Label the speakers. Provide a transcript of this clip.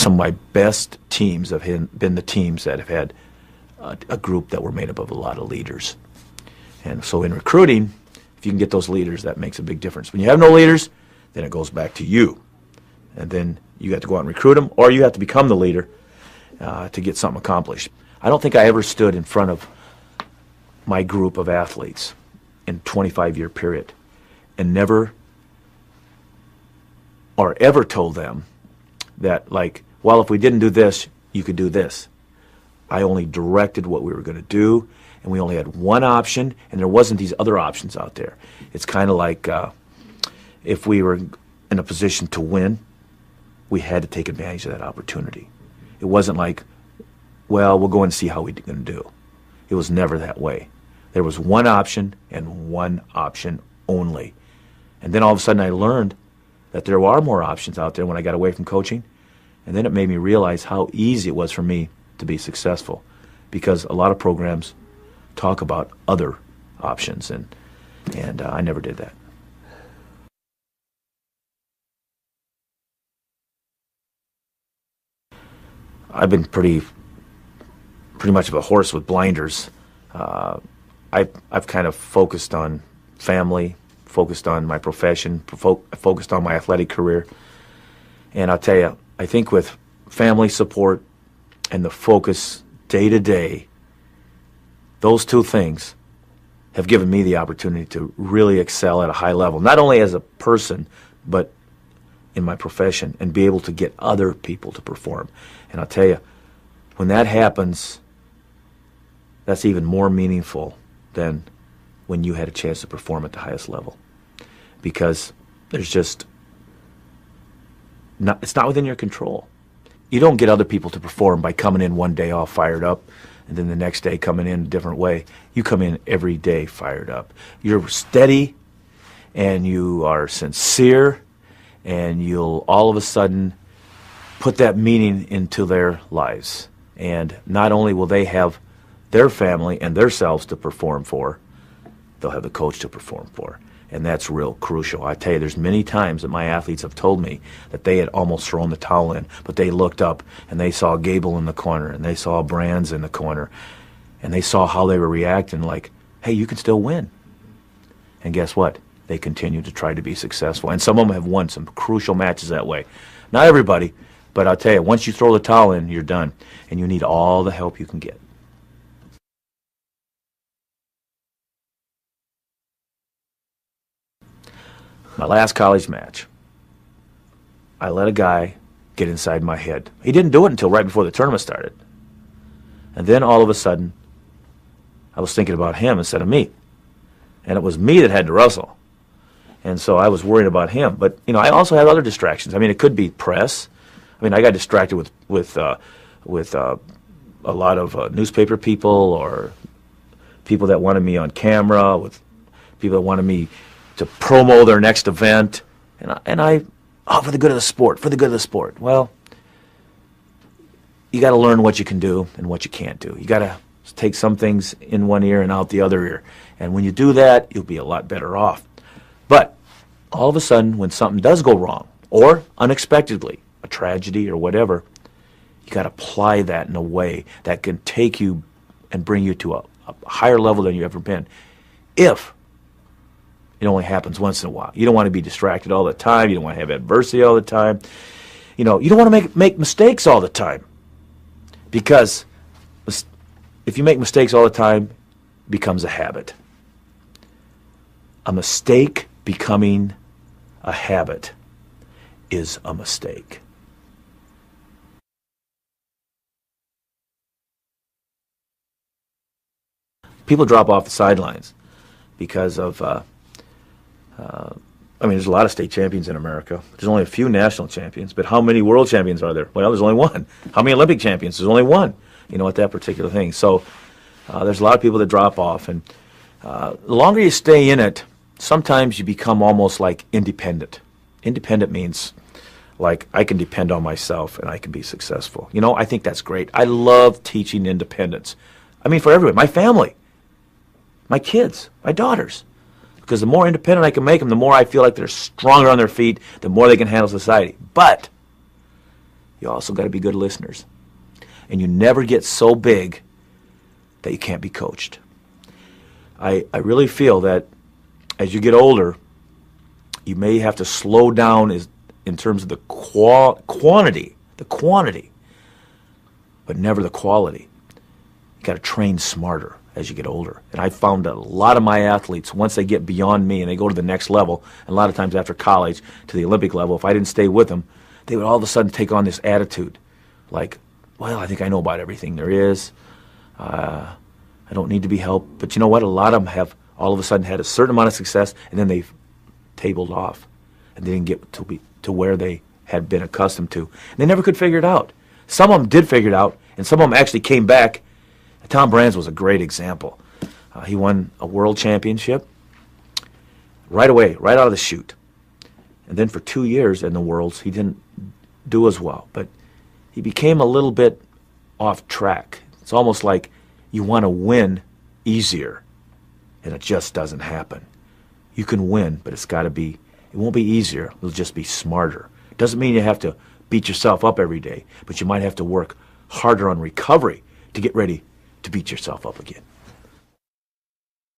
Speaker 1: some of my best teams have been the teams that have had a group that were made up of a lot of leaders. And so in recruiting, if you can get those leaders, that makes a big difference. When you have no leaders, then it goes back to you. And then you have to go out and recruit them, or you have to become the leader to get something accomplished. I don't think I ever stood in front of my group of athletes in a 25-year period and never or ever told them that, like, well, if we didn't do this, you could do this. I only directed what we were going to do, and we only had one option, and there wasn't these other options out there. It's kind of like if we were in a position to win, we had to take advantage of that opportunity. It wasn't like, well, we'll go and see how we're going to do. It was never that way. There was one option and one option only. And then all of a sudden I learned that there are more options out there when I got away from coaching. And then it made me realize how easy it was for me to be successful, because a lot of programs talk about other options, and I never did that. I've been pretty much of a horse with blinders. I've kind of focused on family, focused on my profession, focused on my athletic career. And I'll tell you, I think with family support and the focus day to day, those two things have given me the opportunity to really excel at a high level, not only as a person, but in my profession, and be able to get other people to perform. And I'll tell you, when that happens, that's even more meaningful than when you had a chance to perform at the highest level. Because there's just it's not within your control. You don't get other people to perform by coming in one day all fired up and then the next day coming in a different way. You come in every day fired up. You're steady and you are sincere, and you'll all of a sudden put that meaning into their lives. And not only will they have their family and themselves to perform for, they'll have the coach to perform for. And that's real crucial. I tell you, there's many times that my athletes have told me that they had almost thrown the towel in, but they looked up and they saw Gable in the corner, and they saw Brands in the corner, and they saw how they were reacting, like, hey, you can still win. And guess what? They continue to try to be successful. And some of them have won some crucial matches that way. Not everybody, but I'll tell you, once you throw the towel in, you're done. And you need all the help you can get. My last college match, I let a guy get inside my head. He didn't do it until right before the tournament started. And then all of a sudden, I was thinking about him instead of me. And it was me that had to wrestle. And so I was worried about him. But, you know, I also had other distractions. I mean, it could be press. I mean, I got distracted with a lot of newspaper people, or people that wanted me on camera, with people that wanted me to promo their next event. And I, for the good of the sport, for the good of the sport. Well, you got to learn what you can do and what you can't do. You got to take some things in one ear and out the other ear. And when you do that, you'll be a lot better off. But all of a sudden, when something does go wrong, or unexpectedly, a tragedy or whatever, you got to apply that in a way that can take you and bring you to a higher level than you've ever been. If it only happens once in a while. You don't want to be distracted all the time. You don't want to have adversity all the time. You know, you don't want to make mistakes all the time. Because if you make mistakes all the time, it becomes a habit. A mistake becoming a habit is a mistake. People drop off the sidelines because of, I mean, there's a lot of state champions in America. There's only a few national champions, but how many world champions are there? Well, there's only one. How many Olympic champions? There's only one, you know, at that particular thing. So there's a lot of people that drop off, and the longer you stay in it, sometimes you become almost like independent. Independent means like I can depend on myself and I can be successful. You know, I think that's great. I love teaching independence. I mean, for everyone, my family, my kids, my daughters. Because the more independent I can make them, the more I feel like they're stronger on their feet, the more they can handle society. But you also got to be good listeners. And you never get so big that you can't be coached. I really feel that as you get older, you may have to slow down in terms of the quantity, but never the quality. You got to train smarter as you get older. And I found that a lot of my athletes, once they get beyond me and they go to the next level, and a lot of times after college to the Olympic level, if I didn't stay with them, they would all of a sudden take on this attitude like, well, I think I know about everything there is. I don't need to be helped. But you know what? A lot of them have all of a sudden had a certain amount of success, and then they've tabled off, and they didn't get to where they had been accustomed to. And they never could figure it out. Some of them did figure it out, and some of them actually came back. Tom Brands was a great example. He won a world championship right away, right out of the chute. And then for 2 years in the Worlds, he didn't do as well. But he became a little bit off track. It's almost like you want to win easier, and it just doesn't happen. You can win, but it won't be easier. It'll just be smarter. It doesn't mean you have to beat yourself up every day, but you might have to work harder on recovery to get ready to beat yourself up again.